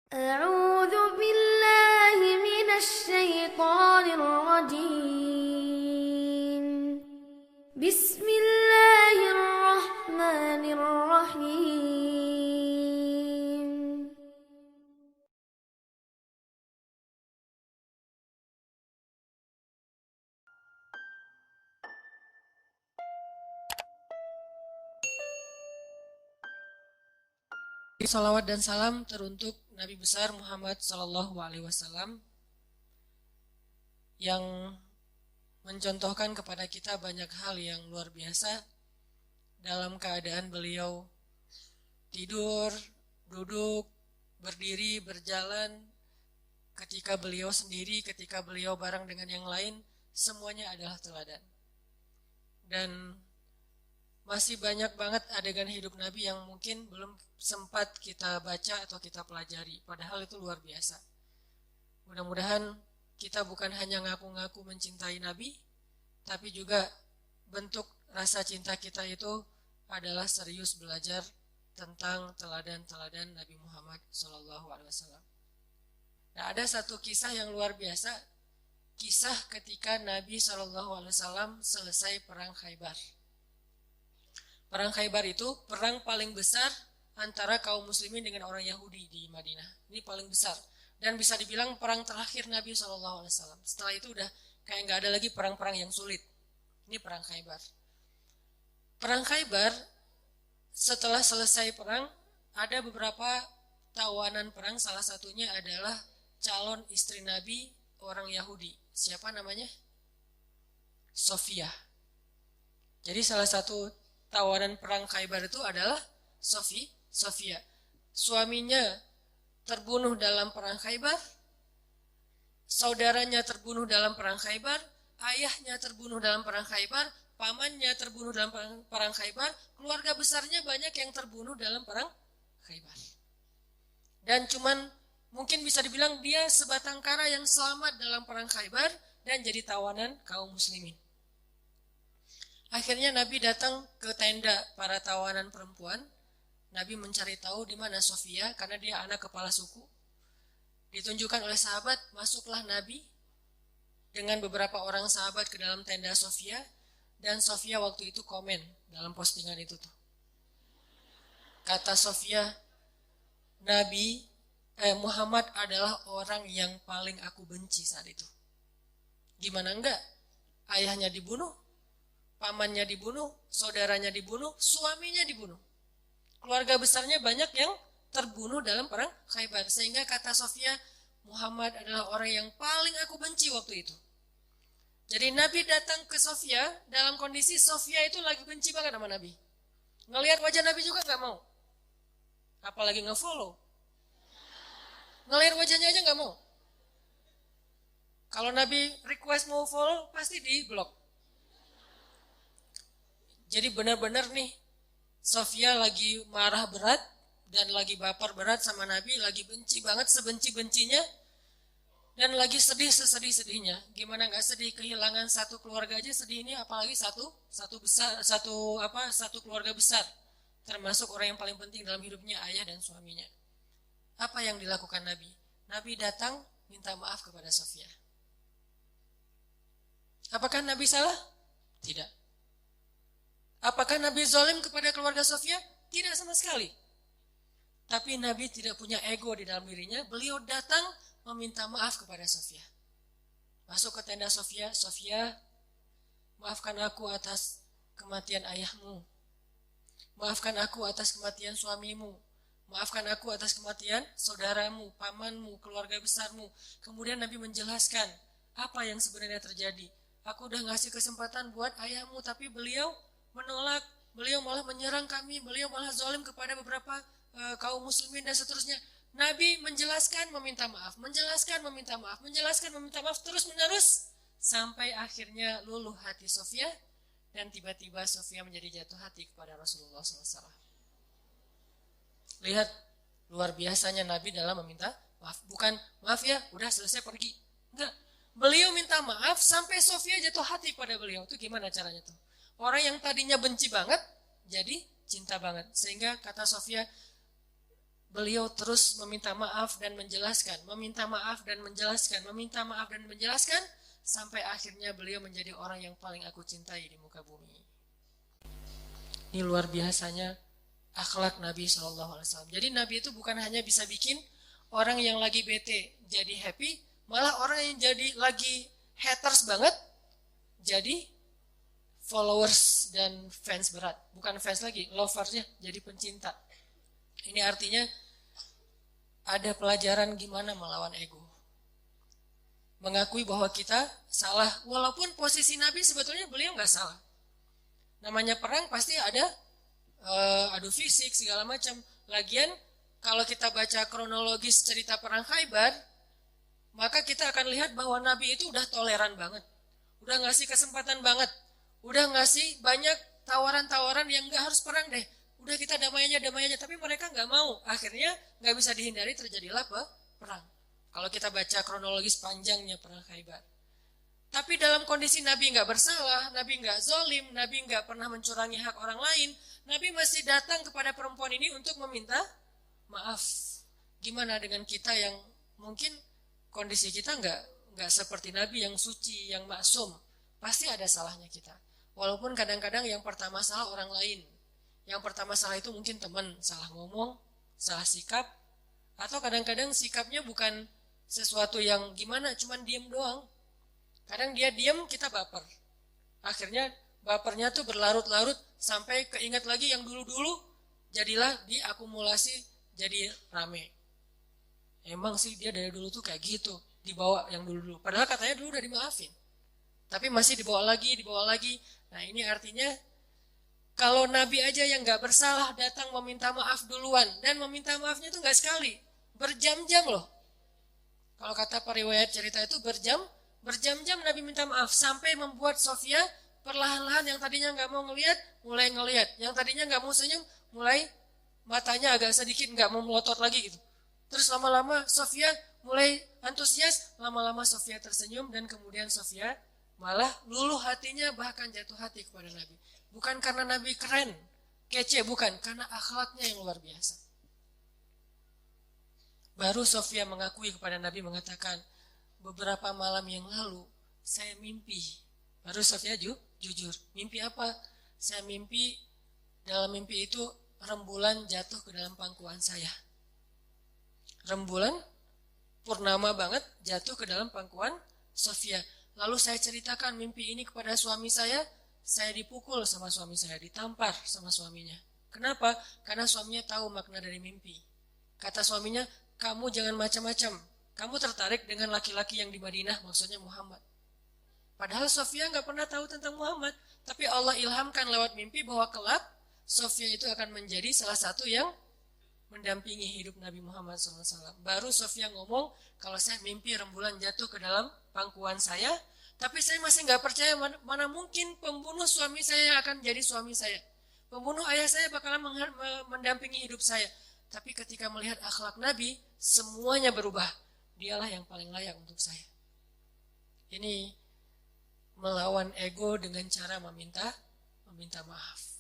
أعوذ بالله من الشيطان الرجيم بسم الله الرحمن الرحيم Salawat dan salam teruntuk Nabi besar Muhammad Sallallahu Alaihi Wasallam yang mencontohkan kepada kita banyak hal yang luar biasa dalam keadaan beliau tidur, duduk, berdiri, berjalan, ketika beliau sendiri, ketika beliau bareng dengan yang lain, semuanya adalah teladan. Dan masih banyak banget adegan hidup Nabi yang mungkin belum sempat kita baca atau kita pelajari. Padahal itu luar biasa. Mudah-mudahan kita bukan hanya ngaku-ngaku mencintai Nabi, tapi juga bentuk rasa cinta kita itu adalah serius belajar tentang teladan-teladan Nabi Muhammad SAW. Nah, ada satu kisah yang luar biasa, kisah ketika Nabi SAW selesai perang Khaybar. Perang Khaybar itu perang paling besar antara kaum muslimin dengan orang Yahudi di Madinah. Ini paling besar. Dan bisa dibilang perang terakhir Nabi SAW. Setelah itu udah kayak nggak ada lagi perang-perang yang sulit. Ini perang Khaybar. Perang Khaybar, setelah selesai perang, ada beberapa tawanan perang. Salah satunya adalah calon istri Nabi, orang Yahudi. Siapa namanya? Sofia. Jadi salah satu tawanan perang Khaybar itu adalah Sofia. Suaminya terbunuh dalam perang Khaybar, saudaranya terbunuh dalam perang Khaybar, ayahnya terbunuh dalam perang Khaybar, pamannya terbunuh dalam perang Khaybar, keluarga besarnya banyak yang terbunuh dalam perang Khaybar. Dan cuman mungkin bisa dibilang dia sebatang kara yang selamat dalam perang Khaybar dan jadi tawanan kaum muslimin. Akhirnya Nabi datang ke tenda para tawanan perempuan. Nabi mencari tahu di mana Sofia karena dia anak kepala suku. Ditunjukkan oleh sahabat, masuklah Nabi dengan beberapa orang sahabat ke dalam tenda Sofia, dan Sofia waktu itu komen dalam postingan itu tuh. Kata Sofia, Muhammad adalah orang yang paling aku benci saat itu. Gimana enggak? Ayahnya dibunuh, pamannya dibunuh, saudaranya dibunuh, suaminya dibunuh. Keluarga besarnya banyak yang terbunuh dalam perang Khaybar. Sehingga kata Sofia, Muhammad adalah orang yang paling aku benci waktu itu. Jadi Nabi datang ke Sofia dalam kondisi Sofia itu lagi benci banget sama Nabi. Ngelihat wajah Nabi juga gak mau. Apalagi nge-follow. Ngelihat wajahnya aja gak mau. Kalau Nabi request mau follow, pasti di-block. Jadi benar-benar nih, Sofia lagi marah berat dan lagi baper berat sama Nabi, lagi benci banget sebenci-bencinya dan lagi sedih sesedih-sedihnya. Gimana nggak sedih, kehilangan satu keluarga aja sedih, ini apalagi satu keluarga besar, termasuk orang yang paling penting dalam hidupnya, ayah dan suaminya. Apa yang dilakukan Nabi? Nabi datang minta maaf kepada Sofia. Apakah Nabi salah? Tidak. Apakah Nabi zalim kepada keluarga Sofia? Tidak sama sekali. Tapi Nabi tidak punya ego di dalam dirinya. Beliau datang meminta maaf kepada Sofia. Masuk ke tenda Sofia. Sofia, maafkan aku atas kematian ayahmu. Maafkan aku atas kematian suamimu. Maafkan aku atas kematian saudaramu, pamanmu, keluarga besarmu. Kemudian Nabi menjelaskan apa yang sebenarnya terjadi. Aku udah ngasih kesempatan buat ayahmu, tapi beliau menolak, beliau malah menyerang kami, beliau malah zalim kepada beberapa kaum muslimin dan seterusnya. Nabi menjelaskan, meminta maaf, menjelaskan, meminta maaf, menjelaskan, meminta maaf, terus menerus sampai akhirnya luluh hati Sofia dan tiba-tiba Sofia menjadi jatuh hati kepada Rasulullah SAW. Lihat luar biasanya Nabi dalam meminta maaf. Bukan maaf ya, udah selesai pergi. Enggak. Beliau minta maaf sampai Sofia jatuh hati pada beliau. Itu gimana caranya tuh? Orang yang tadinya benci banget, jadi cinta banget. Sehingga kata Sofia, beliau terus meminta maaf dan menjelaskan, meminta maaf dan menjelaskan, meminta maaf dan menjelaskan, sampai akhirnya beliau menjadi orang yang paling aku cintai di muka bumi. Ini luar biasanya akhlak Nabi SAW. Jadi Nabi itu bukan hanya bisa bikin orang yang lagi bete jadi happy, malah orang yang jadi lagi haters banget jadi followers dan fans berat. Bukan fans lagi, loversnya jadi pencinta. Ini artinya ada pelajaran gimana melawan ego. Mengakui bahwa kita salah, walaupun posisi Nabi sebetulnya beliau nggak salah. Namanya perang pasti ada adu fisik segala macam. Lagian kalau kita baca kronologis cerita perang Khaybar, maka kita akan lihat bahwa Nabi itu udah toleran banget. Udah ngasih kesempatan banget. Udah ngasih banyak tawaran-tawaran yang nggak harus perang deh. Udah kita damai aja, tapi mereka nggak mau. Akhirnya nggak bisa dihindari terjadilah perang. Kalau kita baca kronologis panjangnya perang Khaybar. Tapi dalam kondisi Nabi nggak bersalah, Nabi nggak zolim, Nabi nggak pernah mencurangi hak orang lain, Nabi masih datang kepada perempuan ini untuk meminta maaf. Gimana dengan kita yang mungkin kondisi kita nggak seperti Nabi yang suci, yang maksum, pasti ada salahnya kita. Walaupun kadang-kadang yang pertama salah orang lain. Yang pertama salah itu mungkin teman, salah ngomong, salah sikap, atau kadang-kadang sikapnya bukan sesuatu yang gimana, cuman diem doang. Kadang dia diem, kita baper. Akhirnya bapernya tuh berlarut-larut sampai keinget lagi yang dulu-dulu, jadilah diakumulasi jadi rame. Emang sih dia dari dulu tuh kayak gitu, dibawa yang dulu-dulu. Padahal katanya dulu udah dimaafin. Tapi masih dibawa lagi. Nah ini artinya kalau Nabi aja yang gak bersalah datang meminta maaf duluan. Dan meminta maafnya tuh gak sekali. Berjam-jam loh. Kalau kata periwayat cerita itu berjam-jam Nabi minta maaf. Sampai membuat Sofia perlahan-lahan yang tadinya gak mau ngelihat, mulai ngelihat. Yang tadinya gak mau senyum, mulai matanya agak sedikit gak mau melotot lagi gitu. Terus lama-lama Sofia mulai antusias. Lama-lama Sofia tersenyum dan kemudian Sofia malah luluh hatinya, bahkan jatuh hati kepada Nabi. Bukan karena Nabi keren, kece, bukan. Karena akhlaknya yang luar biasa. Baru Sofia mengakui kepada Nabi, mengatakan, beberapa malam yang lalu saya mimpi. Baru Sofia jujur. Mimpi apa? Saya mimpi, dalam mimpi itu rembulan jatuh ke dalam pangkuan saya. Rembulan purnama banget jatuh ke dalam pangkuan Sofia. Lalu saya ceritakan mimpi ini kepada suami saya dipukul sama suami saya, ditampar sama suaminya. Kenapa? Karena suaminya tahu makna dari mimpi. Kata suaminya, kamu jangan macam-macam. Kamu tertarik dengan laki-laki yang di Madinah, maksudnya Muhammad. Padahal Sofia nggak pernah tahu tentang Muhammad. Tapi Allah ilhamkan lewat mimpi bahwa kelak Sofia itu akan menjadi salah satu yang mendampingi hidup Nabi Muhammad SAW. Baru Sofia ngomong, kalau saya mimpi rembulan jatuh ke dalam pangkuan saya, tapi saya masih nggak percaya mana mungkin pembunuh suami saya akan jadi suami saya. Pembunuh ayah saya bakalan mendampingi hidup saya. Tapi ketika melihat akhlak Nabi, semuanya berubah. Dialah yang paling layak untuk saya. Ini melawan ego dengan cara meminta maaf.